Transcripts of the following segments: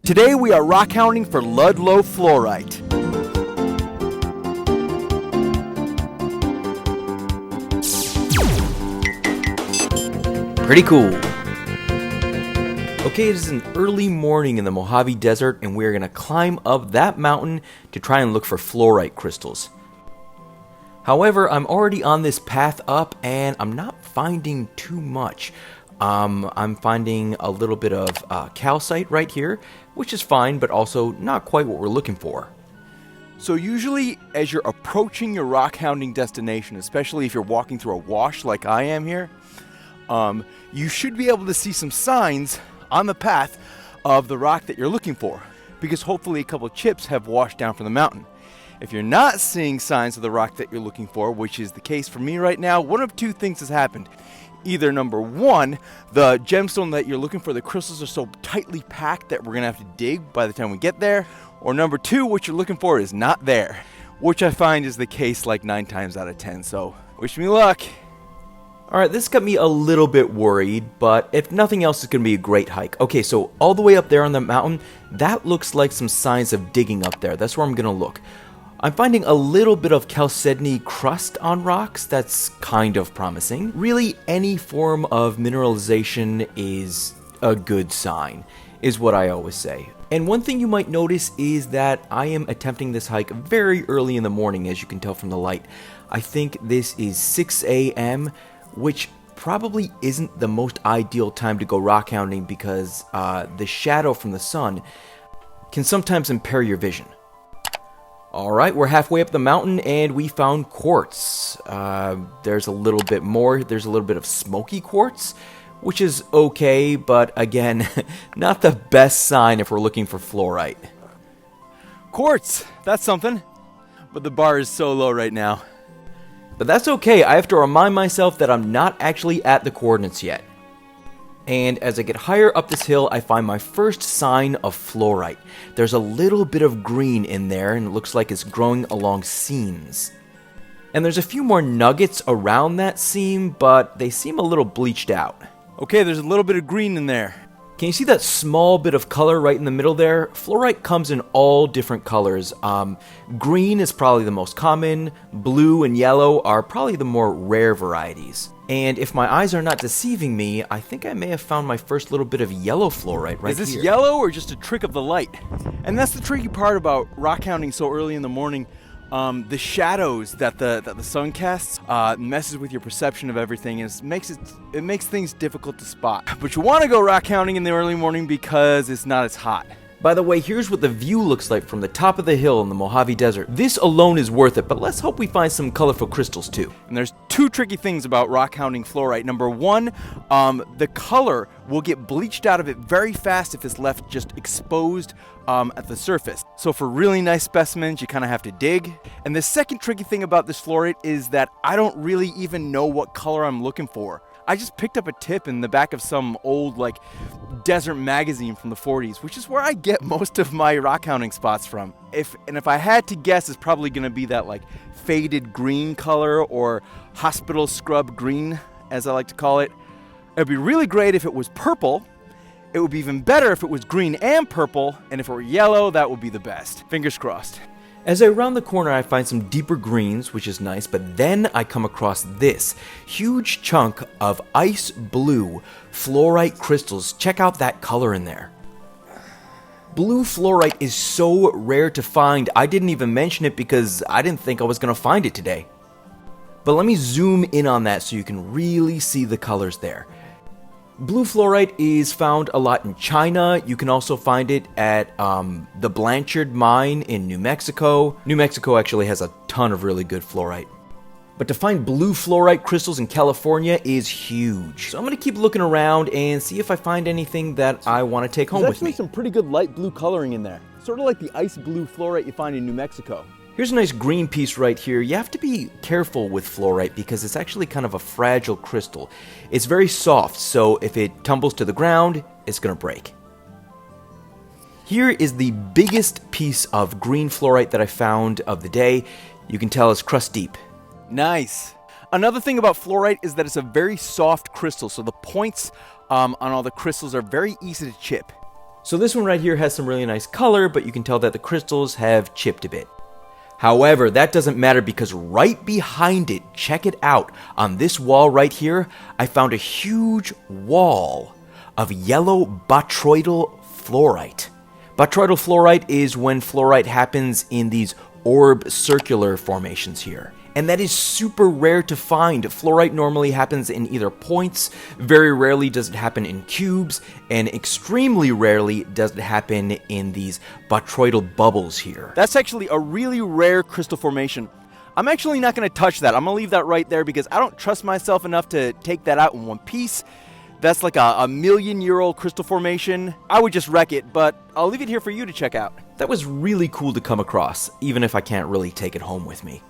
Today we are rockhounding for Ludlow fluorite. Pretty cool. Okay, it is an early morning in the Mojave Desert, and we're going to climb up that mountain to try and look for fluorite crystals. However, I'm already on this path up, and I'm not finding too much. I'm finding a little bit of calcite right here, which is fine, but also not quite what we're looking for. So usually as you're approaching your rockhounding destination, especially if you're walking through a wash like I am here, you should be able to see some signs on the path of the rock that you're looking for, because hopefully a couple chips have washed down from the mountain. If you're not seeing signs of the rock that you're looking for, which is the case for me right now, one of two things has happened. Either number one, the gemstone that you're looking for, the crystals are so tightly packed that we're gonna have to dig by the time we get there, or number two, what you're looking for is not there, which I find is the case like 9 times out of 10, so wish me luck. Alright, this got me a little bit worried, but if nothing else, it's going to be a great hike. Okay, so all the way up there on the mountain, that looks like some signs of digging up there. That's where I'm going to look. I'm finding a little bit of chalcedony crust on rocks. That's kind of promising. Really, any form of mineralization is a good sign, is what I always say. And one thing you might notice is that I am attempting this hike very early in the morning, as you can tell from the light. I think this is 6 a.m., which probably isn't the most ideal time to go rockhounding because the shadow from the sun can sometimes impair your vision. Alright, we're halfway up the mountain and we found quartz. There's a little bit more. There's a little bit of smoky quartz, which is okay, but again, not the best sign if we're looking for fluorite. Quartz, that's something, but the bar is so low right now. But that's okay, I have to remind myself that I'm not actually at the coordinates yet. And as I get higher up this hill, I find my first sign of fluorite. There's a little bit of green in there, and it looks like it's growing along seams. And there's a few more nuggets around that seam, but they seem a little bleached out. Okay, there's a little bit of green in there. Can you see that small bit of color right in the middle there? Fluorite comes in all different colors. Green is probably the most common. Blue and yellow are probably the more rare varieties. And if my eyes are not deceiving me, I think I may have found my first little bit of yellow fluorite right here. Is this yellow or just a trick of the light? And that's the tricky part about rockhounding so early in the morning. The shadows that the sun casts messes with your perception of everything, and it makes things difficult to spot. But you want to go rockhounding in the early morning because it's not as hot. By the way, here's what the view looks like from the top of the hill in the Mojave Desert. This alone is worth it, but let's hope we find some colorful crystals too. And there's two tricky things about rockhounding fluorite. Number one, the color will get bleached out of it very fast if it's left just exposed at the surface. So for really nice specimens, you kind of have to dig. And the second tricky thing about this fluorite is that I don't really even know what color I'm looking for. I just picked up a tip in the back of some old desert magazine from the 40s, which is where I get most of my rockhounding spots from. If I had to guess, it's probably going to be that faded green color, or hospital scrub green, as I like to call it. It'd be really great if it was purple. It would be even better if it was green and purple, and if it were yellow, that would be the best. Fingers crossed. As I round the corner, I find some deeper greens, which is nice, but then I come across this huge chunk of ice blue fluorite crystals. Check out that color in there. Blue fluorite is so rare to find, I didn't even mention it because I didn't think I was going to find it today. But let me zoom in on that so you can really see the colors there. Blue fluorite is found a lot in China. You can also find it at the Blanchard mine in New Mexico. New Mexico actually has a ton of really good fluorite. But to find blue fluorite crystals in California is huge. So I'm going to keep looking around and see if I find anything that I want to take home with me. There's actually some pretty good light blue coloring in there. Sort of like the ice blue fluorite you find in New Mexico. Here's a nice green piece right here. You have to be careful with fluorite because it's actually kind of a fragile crystal. It's very soft, so if it tumbles to the ground, it's going to break. Here is the biggest piece of green fluorite that I found of the day. You can tell it's crust deep. Nice. Another thing about fluorite is that it's a very soft crystal, so the points on all the crystals are very easy to chip. So this one right here has some really nice color, but you can tell that the crystals have chipped a bit. However, that doesn't matter because right behind it, check it out, on this wall right here, I found a huge wall of yellow botryoidal fluorite. Botryoidal fluorite is when fluorite happens in these orb circular formations here. And that is super rare to find. Fluorite normally happens in either points, very rarely does it happen in cubes, and extremely rarely does it happen in these botryoidal bubbles here. That's actually a really rare crystal formation. I'm actually not going to touch that. I'm going to leave that right there because I don't trust myself enough to take that out in one piece. That's like a million-year-old crystal formation. I would just wreck it, but I'll leave it here for you to check out. That was really cool to come across, even if I can't really take it home with me.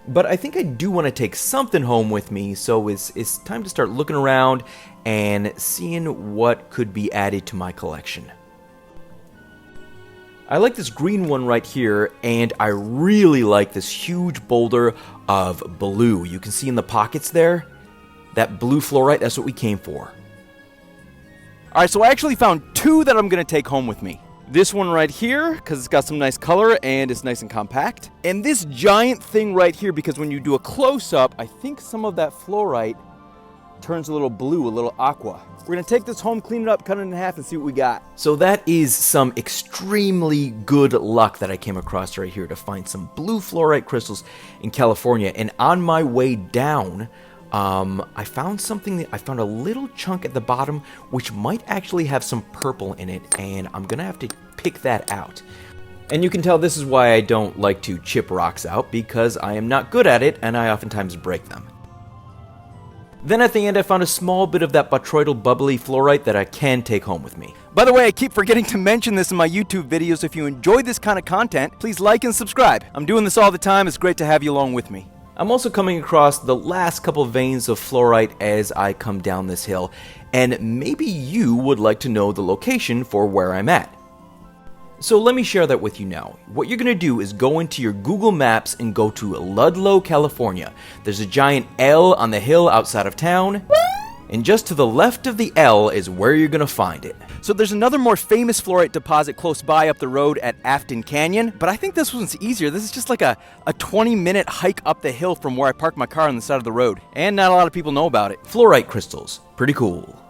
But I think I do want to take something home with me, so it's time to start looking around and seeing what could be added to my collection. I like this green one right here, and I really like this huge boulder of blue. You can see in the pockets there, that blue fluorite, that's what we came for. Alright, so I actually found two that I'm going to take home with me. This one right here, because it's got some nice color and it's nice and compact. And this giant thing right here, because when you do a close-up, I think some of that fluorite turns a little blue, a little aqua. We're going to take this home, clean it up, cut it in half, and see what we got. So that is some extremely good luck that I came across right here to find some blue fluorite crystals in California. And on my way down, I found a little chunk at the bottom which might actually have some purple in it, and I'm gonna have to pick that out. And you can tell this is why I don't like to chip rocks out, because I am not good at it and I oftentimes break them. Then at the end I found a small bit of that botryoidal bubbly fluorite that I can take home with me. By the way, I keep forgetting to mention this in my YouTube videos. If you enjoy this kind of content, please like and subscribe. I'm doing this all the time. It's great to have you along with me. I'm also coming across the last couple veins of fluorite as I come down this hill, and maybe you would like to know the location for where I'm at. So let me share that with you now. What you're going to do is go into your Google Maps and go to Ludlow, California. There's a giant L on the hill outside of town, and just to the left of the L is where you're going to find it. So there's another more famous fluorite deposit close by up the road at Afton Canyon, but I think this one's easier. This is just like a 20-minute hike up the hill from where I parked my car on the side of the road, and not a lot of people know about it. Fluorite crystals. Pretty cool.